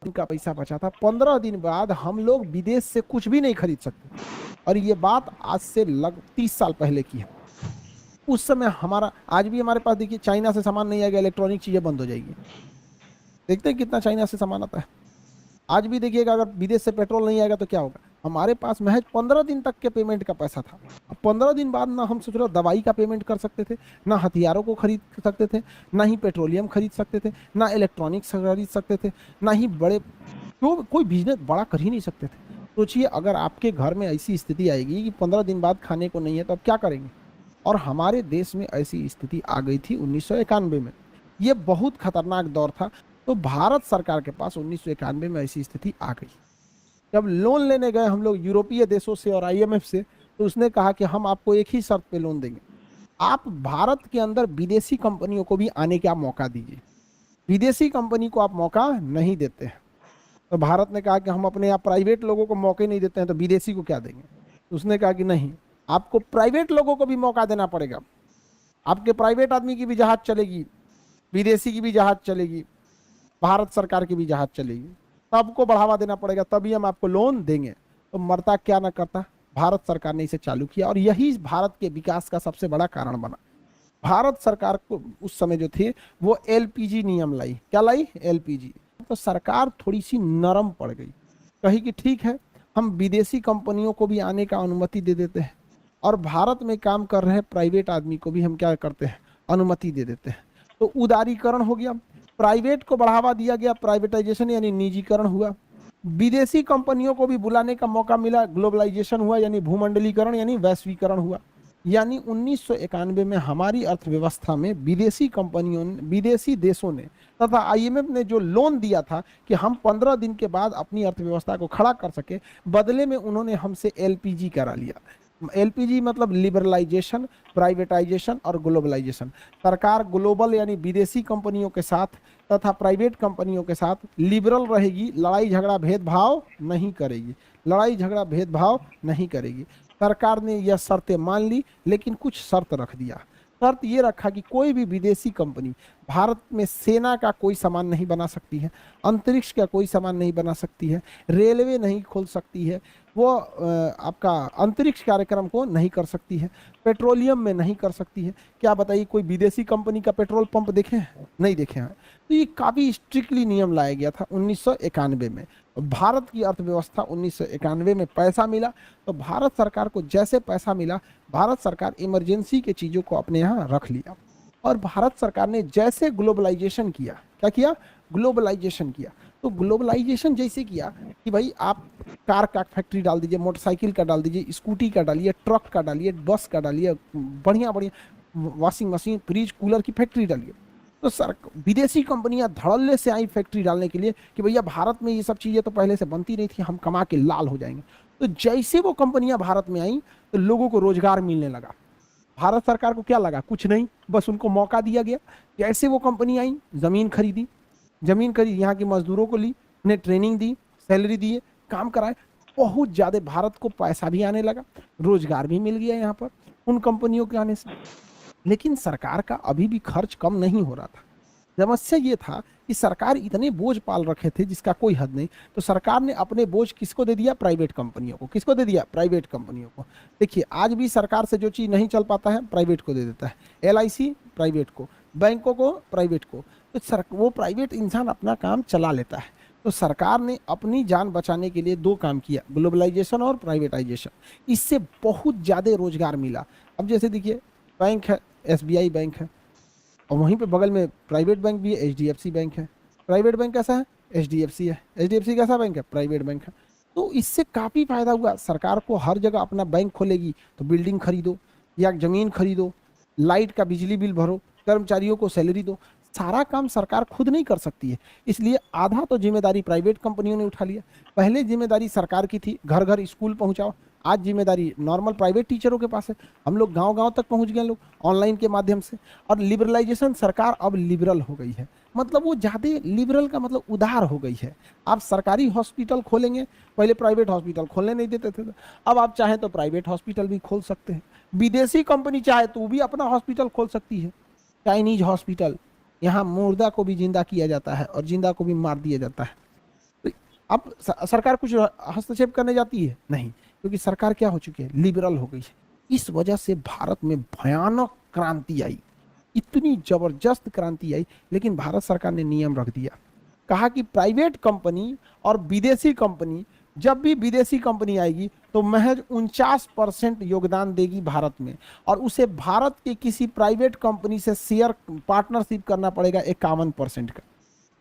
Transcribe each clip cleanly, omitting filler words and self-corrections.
का पैसा बचा था, 15 दिन बाद हम लोग विदेश से कुछ भी नहीं खरीद सकते। और ये बात आज से लग 30 साल पहले की है। उस समय हमारा, आज भी हमारे पास देखिए चाइना से सामान नहीं आएगा, इलेक्ट्रॉनिक चीजें बंद हो जाएगी। देखते हैं कितना चाइना से सामान आता है। आज भी देखिएगा, अगर विदेश से पेट्रोल नहीं आएगा तो क्या होगा। हमारे पास महज 15 दिन तक के पेमेंट का पैसा था। अब 15 दिन बाद ना हम सोच रहे दवाई का पेमेंट कर सकते थे, ना हथियारों को खरीद सकते थे, ना ही पेट्रोलियम खरीद सकते थे, ना इलेक्ट्रॉनिक्स खरीद सकते थे, ना ही बड़े कोई बिजनेस बड़ा कर ही नहीं सकते थे। सोचिए अगर आपके घर में ऐसी स्थिति आएगी कि 15 दिन बाद खाने को नहीं है तो आप क्या करेंगे। और हमारे देश में ऐसी स्थिति आ गई थी 1991 में। ये बहुत खतरनाक दौर था। तो भारत सरकार के पास 1991 में ऐसी स्थिति आ गई। जब लोन लेने गए हम लोग यूरोपीय देशों से और आईएमएफ से, तो उसने कहा कि हम आपको एक ही शर्त पे लोन देंगे, आप भारत के अंदर विदेशी कंपनियों को भी आने का मौका दीजिए। विदेशी कंपनी को आप मौका नहीं देते हैं। तो भारत ने कहा कि हम अपने यहाँ प्राइवेट लोगों को मौके नहीं देते हैं, तो विदेशी को क्या देंगे। तो उसने कहा कि नहीं, आपको प्राइवेट लोगों को भी मौका देना पड़ेगा। आपके प्राइवेट आदमी की भी जहाज चलेगी, विदेशी की भी जहाज चलेगी, भारत सरकार की भी जहाज चलेगी, सबको बढ़ावा देना पड़ेगा, तभी हम आपको लोन देंगे। तो मरता क्या ना करता, भारत सरकार ने इसे चालू किया और यही भारत के विकास का सबसे बड़ा कारण बना। भारत सरकार को उस समय जो थे वो एलपीजी नियम लाई। क्या लाई? एलपीजी। तो सरकार थोड़ी सी नरम पड़ गई, कही कि ठीक है, हम विदेशी कंपनियों को भी आने का अनुमति दे देते हैं और भारत में काम कर रहे प्राइवेट आदमी को भी हम क्या करते हैं, अनुमति दे देते हैं। तो उदारीकरण हो गया, प्राइवेट को बढ़ावा दिया गया, प्राइवेटाइजेशन यानी निजीकरण हुआ। विदेशी कंपनियों को भी बुलाने का मौका मिला, ग्लोबलाइजेशन हुआ यानी भूमंडलीकरण यानी वैश्वीकरण हुआ। यानी 1991 में हमारी अर्थव्यवस्था में विदेशी कंपनियों ने, विदेशी देशों ने तथा आईएमएफ ने जो लोन दिया था कि हम 15 दिन के बाद अपनी अर्थव्यवस्था को खड़ा कर सके, बदले में उन्होंने हमसे एलपीजी करा लिया। एलपीजी मतलब लिबरलाइजेशन, प्राइवेटाइजेशन और ग्लोबलाइजेशन। सरकार ग्लोबल यानी विदेशी कंपनियों के साथ तथा प्राइवेट कंपनियों के साथ लिबरल रहेगी, लड़ाई झगड़ा भेदभाव नहीं करेगी, लड़ाई झगड़ा भेदभाव नहीं करेगी। सरकार ने यह शर्तें मान ली, लेकिन कुछ शर्त रख दिया। शर्त ये रखा कि कोई भी विदेशी कंपनी भारत में सेना का कोई सामान नहीं बना सकती है, अंतरिक्ष का कोई सामान नहीं बना सकती है, रेलवे नहीं खोल सकती है, वो आपका अंतरिक्ष कार्यक्रम को नहीं कर सकती है, पेट्रोलियम में नहीं कर सकती है। क्या बताइए, कोई विदेशी कंपनी का पेट्रोल पंप देखे हैं? नहीं देखे हैं। तो ये काफ़ी स्ट्रिक्टली नियम लाया गया था 1991 में। भारत की अर्थव्यवस्था 1991 में पैसा मिला, तो भारत सरकार को जैसे पैसा मिला, भारत सरकार इमरजेंसी के चीज़ों को अपने यहाँ रख लिया। और भारत सरकार ने जैसे ग्लोबलाइजेशन किया, क्या किया? ग्लोबलाइजेशन किया। तो ग्लोबलाइजेशन जैसे किया कि भाई आप कार का फैक्ट्री डाल दीजिए, मोटरसाइकिल का डाल दीजिए, स्कूटी का डालिए, ट्रक का डालिए, बस का डालिए, बढ़िया बढ़िया वॉशिंग मशीन, फ्रिज, कूलर की फैक्ट्री डालिए। तो सर विदेशी कंपनियां धड़ल्ले से आई फैक्ट्री डालने के लिए कि भैया भारत में ये सब चीज़ें तो पहले से बनती नहीं थी, हम कमा के लाल हो जाएंगे। तो जैसे वो कंपनियां भारत में आई तो लोगों को रोजगार मिलने लगा। भारत सरकार को क्या लगा? कुछ नहीं, बस उनको मौका दिया गया। जैसे वो कंपनी आई, ज़मीन खरीदी, यहाँ के मजदूरों को ली, उन्हें ट्रेनिंग दी, सैलरी दिए, काम कराए, बहुत ज़्यादा भारत को पैसा भी आने लगा, रोजगार भी मिल गया यहाँ पर उन कंपनियों के आने से। लेकिन सरकार का अभी भी खर्च कम नहीं हो रहा था। समस्या ये था कि सरकार इतने बोझ पाल रखे थे जिसका कोई हद नहीं। तो सरकार ने अपने बोझ किसको दे दिया? प्राइवेट कंपनियों को। किसको दे दिया? प्राइवेट कंपनियों को। देखिए आज भी सरकार से जो चीज़ नहीं चल पाता है प्राइवेट को दे देता है। एलआईसी प्राइवेट को, बैंकों को प्राइवेट को। तो वो प्राइवेट इंसान अपना काम चला लेता है। तो सरकार ने अपनी जान बचाने के लिए दो काम किया, ग्लोबलाइजेशन और प्राइवेटाइजेशन। इससे बहुत ज़्यादा रोजगार मिला। अब जैसे देखिए बैंक है, एसबीआई बैंक है, और वहीं पे बगल में प्राइवेट बैंक भी है, एचडीएफसी बैंक है। प्राइवेट बैंक कैसा है? एचडीएफसी है। एचडीएफसी कैसा बैंक है? प्राइवेट बैंक है। तो इससे काफ़ी फायदा हुआ। सरकार को हर जगह अपना बैंक खोलेगी तो बिल्डिंग खरीदो या ज़मीन खरीदो, लाइट का बिजली बिल भरो, कर्मचारियों को सैलरी दो। सारा काम सरकार खुद नहीं कर सकती है, इसलिए आधा तो जिम्मेदारी प्राइवेट कंपनियों ने उठा लिया। पहले जिम्मेदारी सरकार की थी, घर घर स्कूल पहुंचाओ। आज जिम्मेदारी नॉर्मल प्राइवेट टीचरों के पास है। हम लोग गांव गांव तक पहुंच गए लोग ऑनलाइन के माध्यम से। और लिबरलाइजेशन, सरकार अब लिबरल हो गई है। मतलब वो ज़्यादा लिबरल का मतलब उदार हो गई है। आप सरकारी हॉस्पिटल खोलेंगे, पहले प्राइवेट हॉस्पिटल खोलने नहीं देते थे, अब आप चाहें तो प्राइवेट हॉस्पिटल भी खोल सकते हैं। विदेशी कंपनी चाहे तो भी अपना हॉस्पिटल खोल सकती है। चाइनीज हॉस्पिटल, यहाँ मुर्दा को भी जिंदा किया जाता है और जिंदा को भी मार दिया जाता है। अब सरकार कुछ हस्तक्षेप करने जाती है नहीं, क्योंकि सरकार क्या हो चुकी है, लिबरल हो गई है। इस वजह से भारत में भयानक क्रांति आई, इतनी जबरदस्त क्रांति आई, लेकिन भारत सरकार ने नियम रख दिया, कहा कि प्राइवेट कंपनी और विदेशी कंपनी, जब भी विदेशी कंपनी आएगी तो महज 49% योगदान देगी भारत में, और उसे भारत के किसी प्राइवेट कंपनी से शेयर पार्टनरशिप करना पड़ेगा 51% का।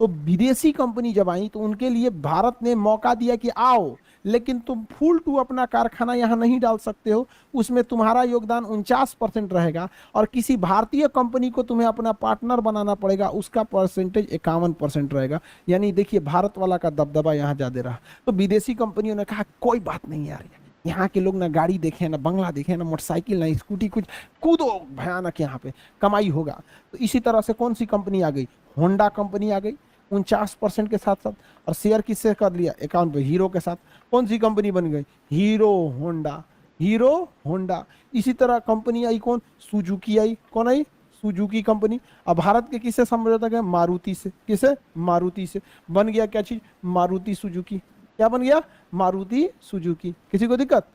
तो विदेशी कंपनी जब आई तो उनके लिए भारत ने मौका दिया कि आओ, लेकिन तुम फुल टू अपना कारखाना यहाँ नहीं डाल सकते हो, उसमें तुम्हारा योगदान 49% रहेगा, और किसी भारतीय कंपनी को तुम्हें अपना पार्टनर बनाना पड़ेगा, उसका परसेंटेज 51% रहेगा। यानी देखिए भारत वाला का दबदबा यहाँ ज्यादा रहा। तो विदेशी कंपनियों ने कहा कोई बात नहीं यार, यहाँ के लोग ना गाड़ी देखे, ना बंगला देखे, ना मोटरसाइकिल, ना स्कूटी, कुछ कूदो भयानक, यहाँ पे कमाई होगा। तो इसी तरह से कौन सी कंपनी आ गई, होंडा कंपनी आ गई 49% के साथ साथ, और शेयर किससे कर लिया, अकाउंट पे, हीरो के साथ। कौन सी कंपनी बन गई, हीरो होंडा, हीरो होंडा। इसी तरह कंपनी आई कौन, सुजुकी आई, कौन आई, सुजुकी कंपनी। अब भारत के किससे समझौता गया, मारुति से। किसे, मारुति से। बन गया क्या चीज, मारुति सुजुकी। क्या बन गया, मारुति सुजुकी। किसी को दिक्कत,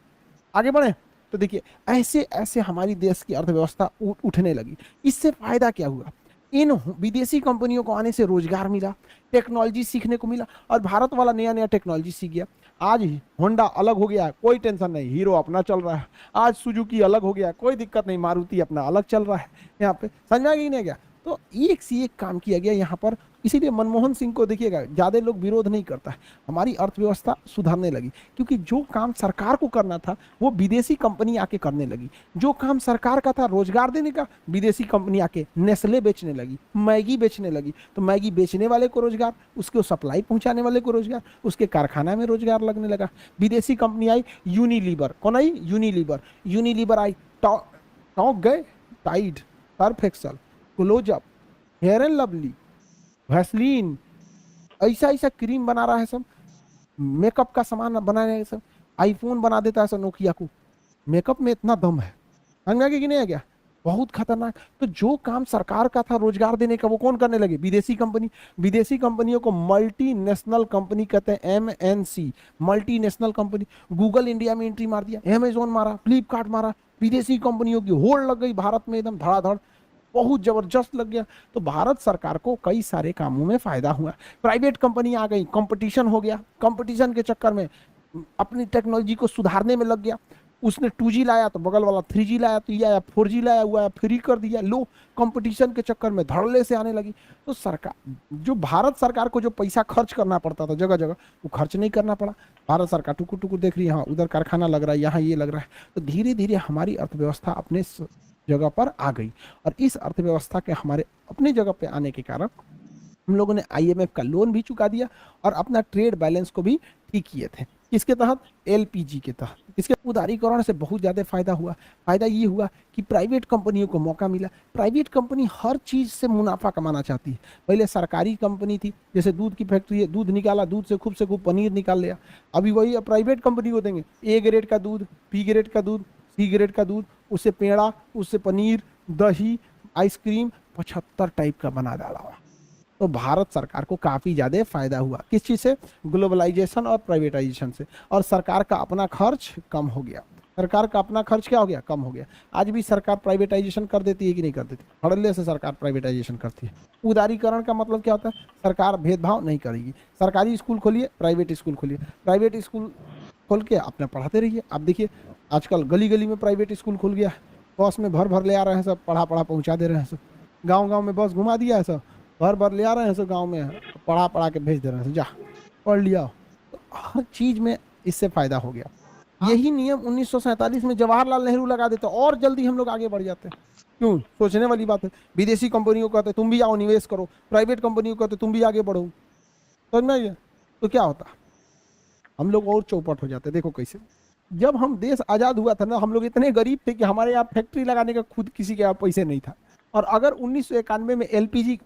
आगे बढ़े। तो देखिए ऐसे ऐसे हमारी देश की अर्थव्यवस्था उठने लगी। इससे फायदा क्या हुआ, इन विदेशी कंपनियों को आने से रोजगार मिला, टेक्नोलॉजी सीखने को मिला, और भारत वाला नया नया टेक्नोलॉजी सीख गया। आज होंडा अलग हो गया, कोई टेंशन नहीं, हीरो अपना चल रहा है। आज सुजुकी अलग हो गया, कोई दिक्कत नहीं, मारुति अपना अलग चल रहा है। यहाँ पे समझ में आ गई नहीं, क्या तो एक से एक काम किया गया यहाँ पर। इसीलिए मनमोहन सिंह को देखिएगा ज्यादा लोग विरोध नहीं करता है, हमारी अर्थव्यवस्था सुधरने लगी, क्योंकि जो काम सरकार को करना था वो विदेशी कंपनी आके करने लगी। जो काम सरकार का था रोजगार देने का, विदेशी कंपनी आके नेस्ले बेचने लगी, मैगी बेचने लगी। तो मैगी बेचने वाले को रोजगार, उसको सप्लाई पहुंचाने वाले को रोजगार, उसके कारखाना में रोजगार लगने लगा। विदेशी कंपनी आई यूनिलीवर, कौन आई, यूनिलीवर। यूनिलीवर आई, टॉक गए, Tide, Surf Excel, Closeup, Fair and Lovely, Vaseline, ऐसा ऐसा क्रीम बना रहा है सब, मेकअप का सामान बनाने है सब, आईफोन बना देता है सब नोकिया को। मेकअप में इतना दम है, समझ में आ गया कि नहीं आ गया, बहुत खतरनाक। तो जो काम सरकार का था रोजगार देने का, वो कौन करने लगे, विदेशी कंपनी। विदेशी कंपनियों को मल्टीनेशनल कंपनी कहते हैं, MNC, multinational company. Google India में एंट्री मार दिया, अमेजोन मारा, फ्लिपकार्ट मारा, विदेशी कंपनियों की होड़ लग गई भारत में, एकदम धड़ाधड़, बहुत जबरदस्त लग गया। तो भारत सरकार को कई सारे कामों में फायदा हुआ। प्राइवेट कंपनी आ गई, कंपटीशन हो गया, कंपटीशन के चक्कर में अपनी टेक्नोलॉजी को सुधारने में लग गया। उसने 2G लाया तो बगल वाला 3G लाया, तो ये आया 4G लाया, हुआ फ्री कर दिया। लो, कंपटीशन के चक्कर में धड़ल्ले से आने लगी। तो सरकार, जो भारत सरकार को जो पैसा खर्च करना पड़ता था जगह जगह, वो खर्च नहीं करना पड़ा। भारत सरकार टुकुर टुकुर देख रही है, हाँ उधर कारखाना लग रहा है, यहाँ ये लग रहा है। तो धीरे धीरे हमारी अर्थव्यवस्था अपने जगह पर आ गई, और इस अर्थव्यवस्था के हमारे अपने जगह पे आने के कारण हम लोगों ने IMF का लोन भी चुका दिया, और अपना ट्रेड बैलेंस को भी ठीक किए थे। किसके तहत, LPG के तहत। इसके उदारीकरण से बहुत ज़्यादा फायदा हुआ। फायदा ये हुआ कि प्राइवेट कंपनियों को मौका मिला। प्राइवेट कंपनी हर चीज़ से मुनाफा कमाना चाहती है। पहले सरकारी कंपनी थी, जैसे दूध की फैक्ट्री है, दूध निकाला, दूध से खूब पनीर निकाल लिया। अभी वही प्राइवेट कंपनी को देंगे, A ग्रेड का दूध, B ग्रेड का दूध, C ग्रेड का दूध, उससे पेड़ा, उससे पनीर, दही, आइसक्रीम 75 टाइप का बना डाला हुआ। तो भारत सरकार को काफी ज्यादा फायदा हुआ। किस चीज से, ग्लोबलाइजेशन और प्राइवेटाइजेशन से। और सरकार का अपना खर्च कम हो गया। सरकार का अपना खर्च क्या हो गया, कम हो गया। आज भी सरकार प्राइवेटाइजेशन कर देती है कि नहीं कर देती, धड़ल्ले से सरकार प्राइवेटाइजेशन करती है। उदारीकरण का मतलब क्या होता है, सरकार भेदभाव नहीं करेगी। सरकारी स्कूल खोलिए, प्राइवेट स्कूल खोलिए, प्राइवेट स्कूल खोल के अपने पढ़ाते रहिए। आप देखिए आजकल गली गली में प्राइवेट स्कूल खुल गया है, बस में भर भर ले आ रहे हैं सब, पढ़ा पहुंचा दे रहे हैं सब। गांव गांव में बस घुमा दिया है सब, भर भर ले आ रहे हैं सब, गांव में पढ़ा के भेज दे रहे हैं, जा पढ़ लिया। तो हर चीज में इससे फायदा हो गया। यही नियम 1947 में जवाहरलाल नेहरू लगा देते और जल्दी हम लोग आगे बढ़ जाते। क्यों, सोचने वाली बात है। विदेशी कंपनियों को कहते तुम भी आओ निवेश करो, प्राइवेट कंपनियों को कहते तुम भी आगे बढ़ो, समझ में आइए। तो क्या होता, हम लोग और चौपट हो जाते। देखो कैसे, जब हम देश आजाद हुआ था ना, हम लोग इतने गरीब थे कि हमारे यहाँ फैक्ट्री लगाने का खुद किसी के यहाँ पैसे नहीं था। और अगर 1991 में LPG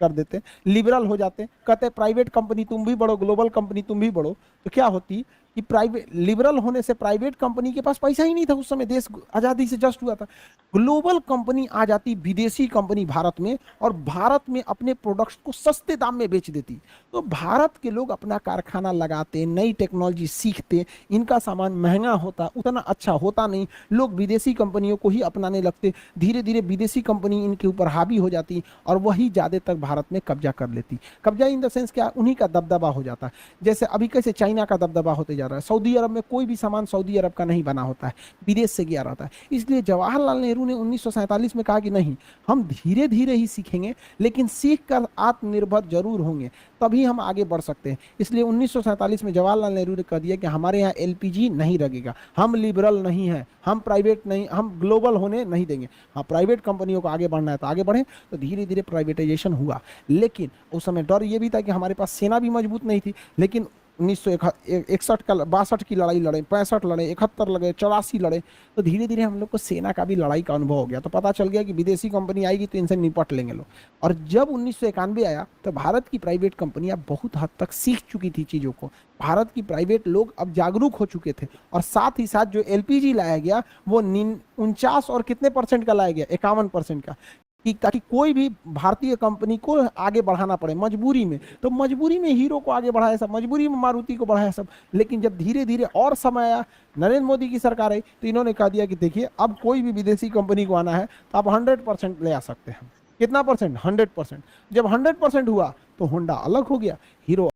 कर देते, लिबरल हो जाते, कहते प्राइवेट कंपनी तुम भी बढ़ो, ग्लोबल कंपनी तुम भी बढ़ो, तो क्या होती, कि प्राइवेट लिबरल होने से प्राइवेट कंपनी के पास पैसा ही नहीं था उस समय, देश आजादी से जस्ट हुआ था। ग्लोबल कंपनी आ जाती, विदेशी कंपनी भारत में, और भारत में अपने प्रोडक्ट्स को सस्ते दाम में बेच देती। तो भारत के लोग अपना कारखाना लगाते, नई टेक्नोलॉजी सीखते, इनका सामान महंगा होता, उतना अच्छा होता नहीं, लोग विदेशी कंपनियों को ही अपनाने लगते। धीरे धीरे विदेशी कंपनी इनके ऊपर हावी हो जाती और वही ज़्यादा तक भारत में कब्जा कर लेती। कब्जा इन द सेंस क्या, उन्हीं का दबदबा हो जाता है। जैसे अभी कैसे चाइना का दबदबा होते जा रहा है, सऊदी अरब में कोई भी सामान सऊदी अरब का नहीं बना होता है, विदेश से गया रहता है। इसलिए जवाहरलाल नेहरू ने 1947 में कहा कि नहीं, हम धीरे धीरे ही सीखेंगे, लेकिन सीख कर आत्मनिर्भर जरूर होंगे, तभी हम आगे बढ़ सकते हैं। इसलिए 1947 में जवाहरलाल नेहरू ने कह दिया कि हमारे यहाँ एलपीजी नहीं लगेगा, हम लिबरल नहीं हैं, हम प्राइवेट नहीं, हम ग्लोबल होने नहीं देंगे। हाँ, प्राइवेट कंपनियों को आगे बढ़ना है तो आगे बढ़े। तो धीरे धीरे प्राइवेटाइजेशन हुआ, लेकिन उस समय डर ये भी था कि हमारे पास सेना भी मजबूत नहीं थी। लेकिन 1961 का 62 की लड़ाई लड़े, 65 लड़े, 71 लड़े, 84 लड़े, तो धीरे धीरे हम लोग को सेना का भी लड़ाई का अनुभव हो गया। तो पता चल गया कि विदेशी कंपनी आएगी तो इनसे निपट लेंगे लोग। और जब 1991 आया तो भारत की प्राइवेट कंपनियां बहुत हद तक सीख चुकी थी चीज़ों को, भारत की प्राइवेट लोग अब जागरूक हो चुके थे। और साथ ही साथ जो एलपीजी लाया गया वो 49 और कितने % का लाया गया, 51% का, कि ताकि कोई भी भारतीय कंपनी को आगे बढ़ाना पड़े मजबूरी में। तो मजबूरी में हीरो को आगे बढ़ाया सब, मजबूरी में मारुति को बढ़ाया सब। लेकिन जब धीरे धीरे और समय आया, नरेंद्र मोदी की सरकार आई, तो इन्होंने कह दिया कि देखिए अब कोई भी विदेशी कंपनी को आना है तो आप 100% ले आ सकते हैं। कितना %? 100%। जब 100% हुआ तो होंडा अलग हो गया, हीरो